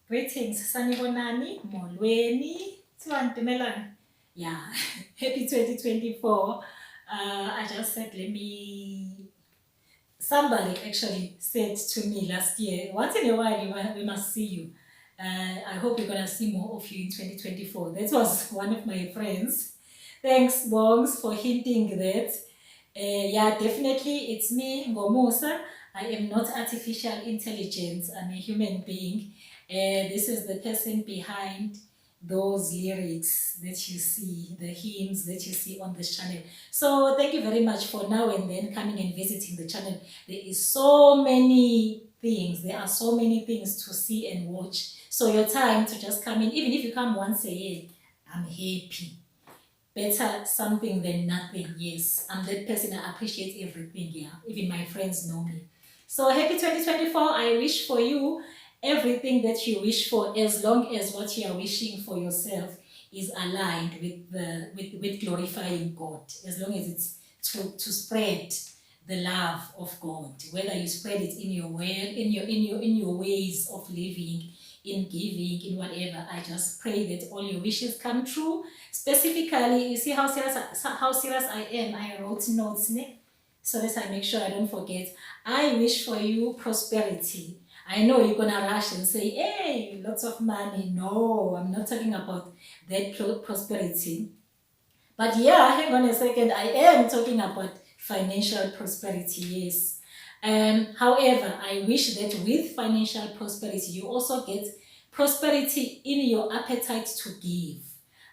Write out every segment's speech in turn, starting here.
Greetings, Sanibonani, Molweni, Tuantumelang. Yeah, happy 2024. I just said, somebody actually said to me last year, once in a while we must see you. I hope we're going to see more of you in 2024. That was one of my friends. Thanks, Bongs, for hinting that. Yeah, definitely, it's me, Ngomusa. I am not artificial intelligence. I'm a human being. This is the person behind those lyrics that you see, the hymns that you see on this channel. So thank you very much for now and then coming and visiting the channel. There is so many things. There are so many things to see and watch. So your time to just come in, even if you come once a year, I'm happy. Better something than nothing. Yes, I'm that person. I appreciate everything. Yeah, even my friends know me. So happy 2024. I wish for you everything that you wish for, as long as what you are wishing for yourself is aligned with glorifying God. As long as it's to spread the love of God, whether you spread it in your way, in your ways of living, in giving, in whatever. I just pray that all your wishes come true. Specifically, you see how serious I am. I wrote notes, so that I make sure I don't forget. I wish for you prosperity. I know you're gonna rush and say, hey, lots of money. No, I'm not talking about that prosperity. But yeah, hang on a second. I am talking about financial prosperity, yes. However, I wish that with financial prosperity, you also get prosperity in your appetite to give.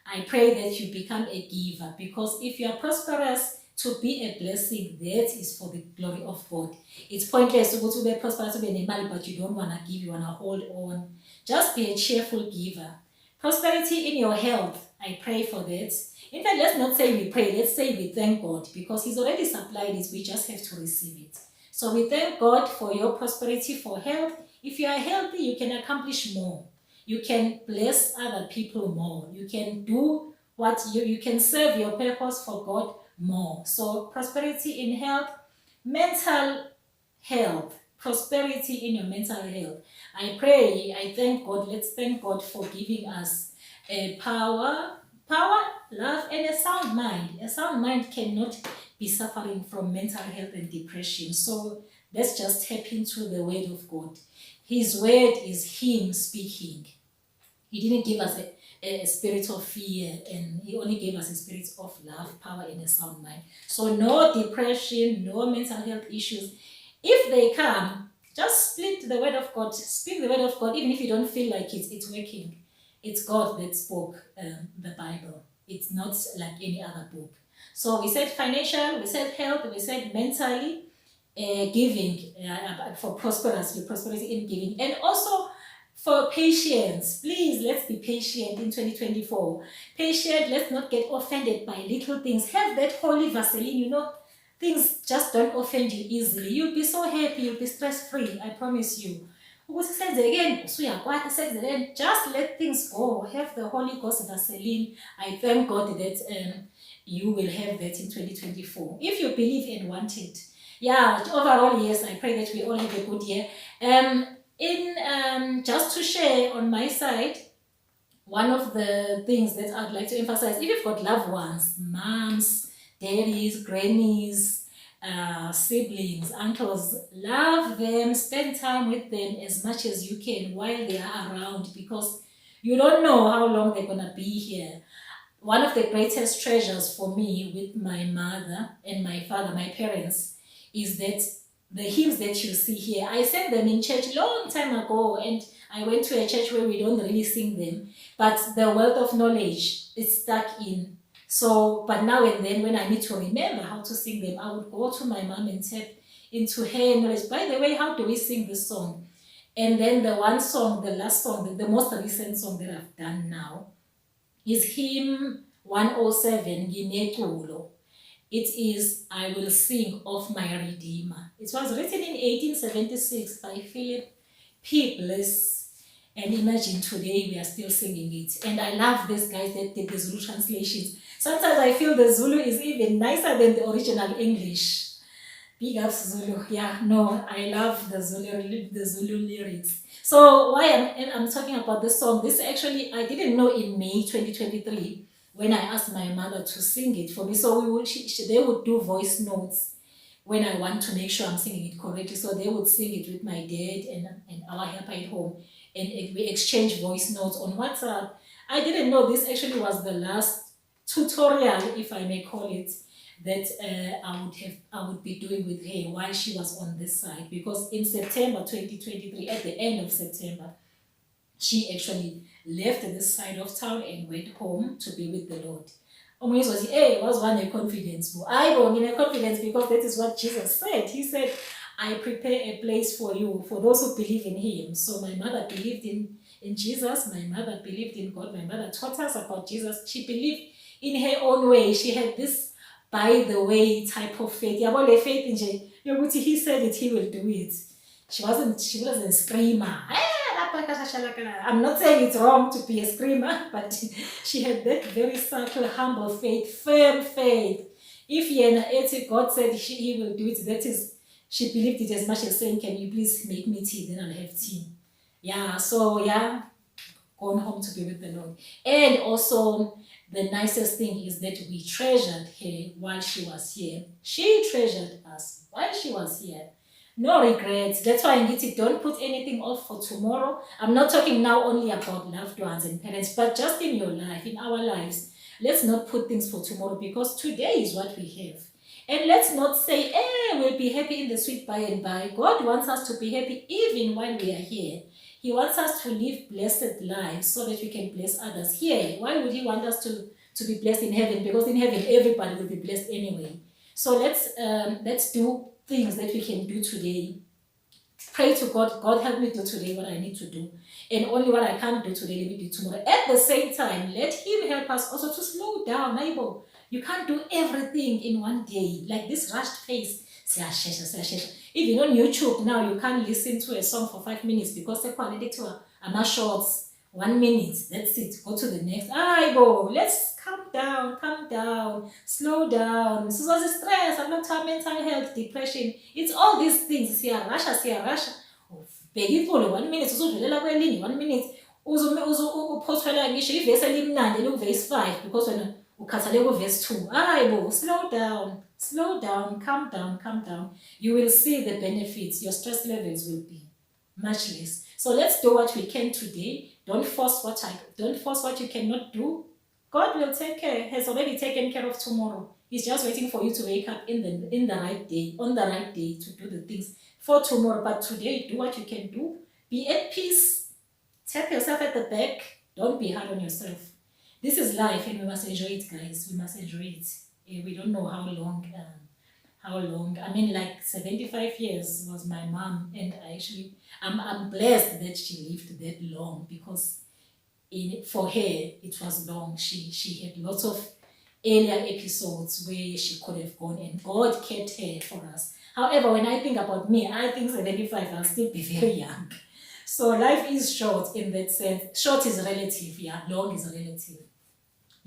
I pray that you become a giver, because if you are prosperous, to be a blessing, that is for the glory of God. It's pointless to go to be prosperous, to be an animal, but you don't want to give, you want to hold on. Just be a cheerful giver. Prosperity in your health, I pray for that. In fact, let's not say we pray, let's say we thank God, because He's already supplied it, we just have to receive it. So we thank God for your prosperity, for health. If you are healthy, you can accomplish more. You can bless other people more. You can do what you can serve your purpose for God more. So prosperity in health, mental health, prosperity in your mental health. I pray, I thank God, let's thank God for giving us a power, love, and a sound mind. A sound mind cannot be suffering from mental health and depression. So let's just tap into the word of God. His word is Him speaking. He didn't give us a spirit of fear, and He only gave us a spirit of love, power, and a sound mind. So no depression, no mental health issues. If they come, just split the word of God, speak the word of God, even if you don't feel like it's working. It's God that spoke the Bible. It's not like any other book. So we said financial, we said health, we said mentally, giving, for prosperity in giving, and also for patience. Please, let's be patient in 2024. Patient, let's not get offended by little things. Have that holy Vaseline, things just don't offend you easily. You'll be so happy, you'll be stress-free, I promise you. Just let things go. Have the Holy Ghost Vaseline. I thank God that you will have that in 2024. If you believe and want it. Yeah, overall, yes, I pray that we all have a good year. Just to share on my side, one of the things that I'd like to emphasize, if you've got loved ones, moms, daddies, grannies, siblings, uncles, love them, spend time with them as much as you can while they are around, because you don't know how long they're going to be here. One of the greatest treasures for me with my mother and my father, my parents, is that the hymns that you see here, I sang them in church long time ago, and I went to a church where we don't really sing them, but the wealth of knowledge is stuck in. So, but now and then when I need to remember how to sing them, I would go to my mom and tap into her knowledge. By the way, how do we sing this song? And then the one song, the last song, the most recent song that I've done now is hymn 107, neCulo. It is, I Will Sing of My Redeemer. It was written in 1876 by Philip P. Bliss. And imagine today we are still singing it. And I love these guys that did the Zulu translations. Sometimes I feel the Zulu is even nicer than the original English. Big ups Zulu. Yeah, no, I love the Zulu lyrics. So why I'm talking about this song, this actually I didn't know in May 2023 when I asked my mother to sing it for me. So they would do voice notes when I want to make sure I'm singing it correctly. So they would sing it with my dad and our helper at home, and we exchange voice notes on WhatsApp. I didn't know this actually was the last tutorial, if I may call it, that I would be doing with her while she was on this side, because in September 2023, at the end of September, she actually left this side of town and went home to be with the Lord. Omunye was, hey, was one a confidence. I go in a confidence because that is what Jesus said. He said, I prepare a place for you, for those who believe in him. So my mother believed in Jesus. My mother believed in God. My mother taught us about Jesus. She believed in her own way. She had this by the way type of faith. Yabole faith in he said it, he will do it. She wasn't a screamer. I'm not saying it's wrong to be a screamer, but she had that very subtle, humble faith, firm faith. If Yeni, God said he will do it, that is, she believed it as much as saying, can you please make me tea, then I'll have tea. Yeah, so yeah, gone home to be with the Lord. And also, the nicest thing is that we treasured her while she was here. She treasured us while she was here. No regrets. That's why I need to don't put anything off for tomorrow. I'm not talking now only about loved ones and parents, but just in your life, in our lives. Let's not put things for tomorrow, because today is what we have. And let's not say, we'll be happy in the sweet by and by. God wants us to be happy even while we are here. He wants us to live blessed lives so that we can bless others here. Why would he want us to be blessed in heaven? Because in heaven, everybody will be blessed anyway. So let's do things that we can do today. Pray to God, God help me do today what I need to do. And only what I can't do today, let me do tomorrow. At the same time, let him help us also to slow down. You can't do everything in one day. Like this rushed pace. Even on YouTube now, you can't listen to a song for 5 minutes because the quality to a shorts. 1 minute, that's it. Go to the next. Let's calm down, slow down. So what's stress? I'm not talking mental health, depression. It's all these things. Russia. People 1 minute, 1 minute. Uphosphela ngisho ivesi elimnandi verse 5 because when ukhathale verse 2. Slow down, calm down. You will see the benefits. Your stress levels will be much less. So let's do what we can today. Don't force what you cannot do. God will take care, has already taken care of tomorrow. He's just waiting for you to wake up in the right day, on the right day, to do the things for tomorrow. But today, do what you can do. Be at peace. Tap yourself at the back. Don't be hard on yourself. This is life, and we must enjoy it, guys. We must enjoy it. We don't know how long. I mean, like 75 years was my mom, and I'm blessed that she lived that long, because for her it was long. She had lots of earlier episodes where she could have gone, and God kept her for us. However, when I think about me, I think 75, I'll still be very young. So life is short in that sense. Short is relative, yeah. Long is relative.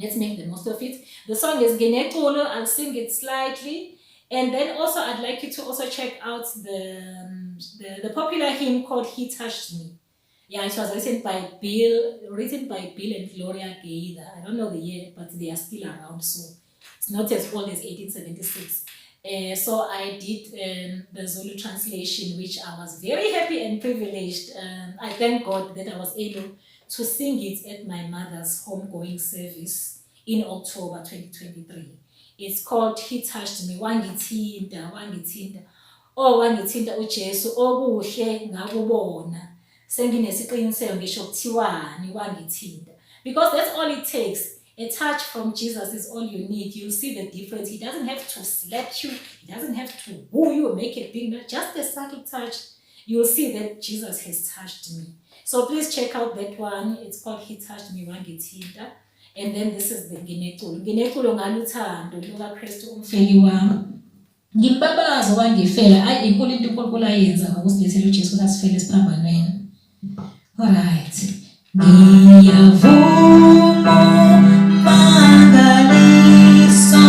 Let's make the most of it. The song is neCulo. I'll sing it slightly. And then also I'd like you to also check out the popular hymn called He Touched Me. Yeah, it was written by Bill and Gloria Gaither. I don't know the year, but they are still around, so it's not as old as 1876. So I did the Zulu translation, which I was very happy and privileged. I thank God that I was able to sing it at my mother's homegoing service in October 2023. It's called He Touched Me. Wangithinta. Oh, wangithinta uJesu okuhle ngakubona. Senginesiqiniseko ngisho kuthiwani wangithinta. Because that's all it takes. A touch from Jesus is all you need. You'll see the difference. He doesn't have to slap you. He doesn't have to woo you or make it big. Just a subtle touch. You'll see that Jesus has touched me. So please check out that one. It's called He Touched Me Wangithinta. And then this is the neCulo. neCulo ngaluthando lukaKristu umfeli wami. Ngimbabaza wangifela. Ayi inkulu into uNkulunkulu ayenza ngokusilethela uJesu ukuthi asifele esiphambanweni. Alright. Ngiyavuma mangaliso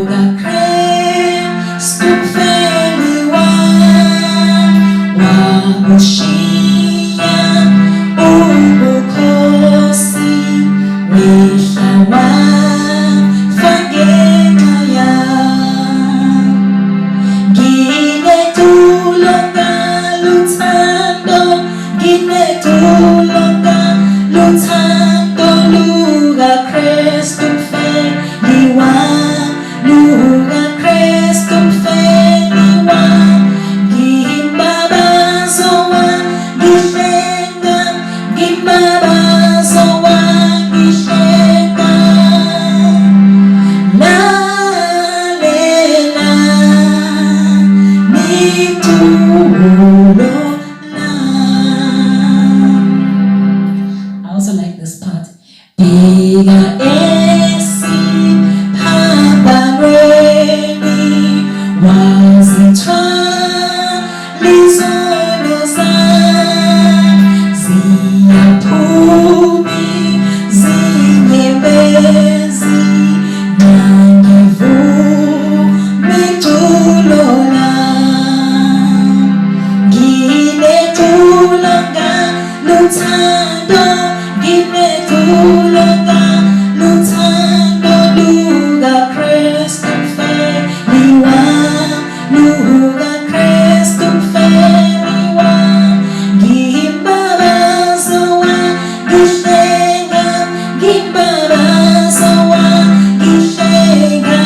okaKristu wabushiya ubukhosi mihlaba fangenxa yam ngineCulo ngaluthando ngineCulo ngaluthando lukaKristu mfeli wami lukaKristu mfeli wami ngimbabazo wangihlenga ngimbabazo wangihlenga lalela neCulo I also like this part. Bika esiphambanweni wazithwala izono zami ziyaphuma izinyembezi ngangivume iCulo lami ngineCulo ngaluthando ngineCulo ngaluthando lukaKristu mfeli wami lukaKristu mfeli wami ngimbabazo wangihlenga ngimbabazo wangihlenga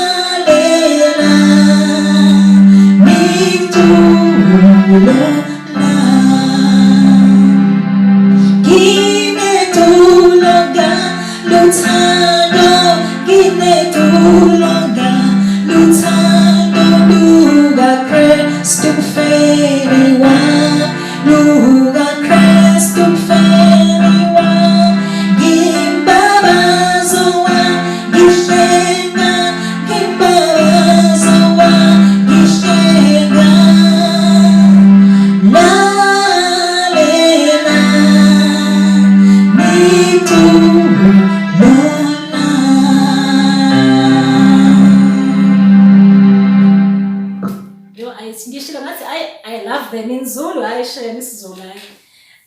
lalela neCulo ngineCulo ngaluthando ngineCulo ngaluthando lukaKristu mfeli wami lukaKristu mfeli wami ngimbabazo wangihlenga ngimbabazo wangihlenga lalela neCulo Yo, I love them in Zulu. I share this Zulu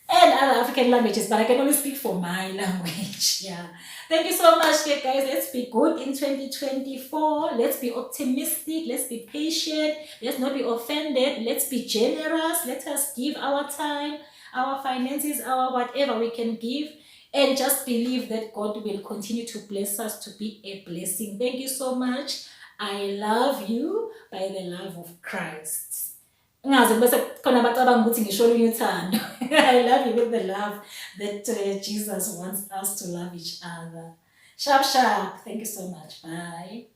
and other African languages, but I can only speak for my language. Yeah. Thank you so much, guys. Let's be good in 2024. Let's be optimistic. Let's be patient. Let's not be offended. Let's be generous. Let us give our time, our finances, our whatever we can give. And just believe that God will continue to bless us to be a blessing. Thank you so much. I love you by the love of Christ. I love you with the love that Jesus wants us to love each other. Sharp, sharp. Thank you so much. Bye.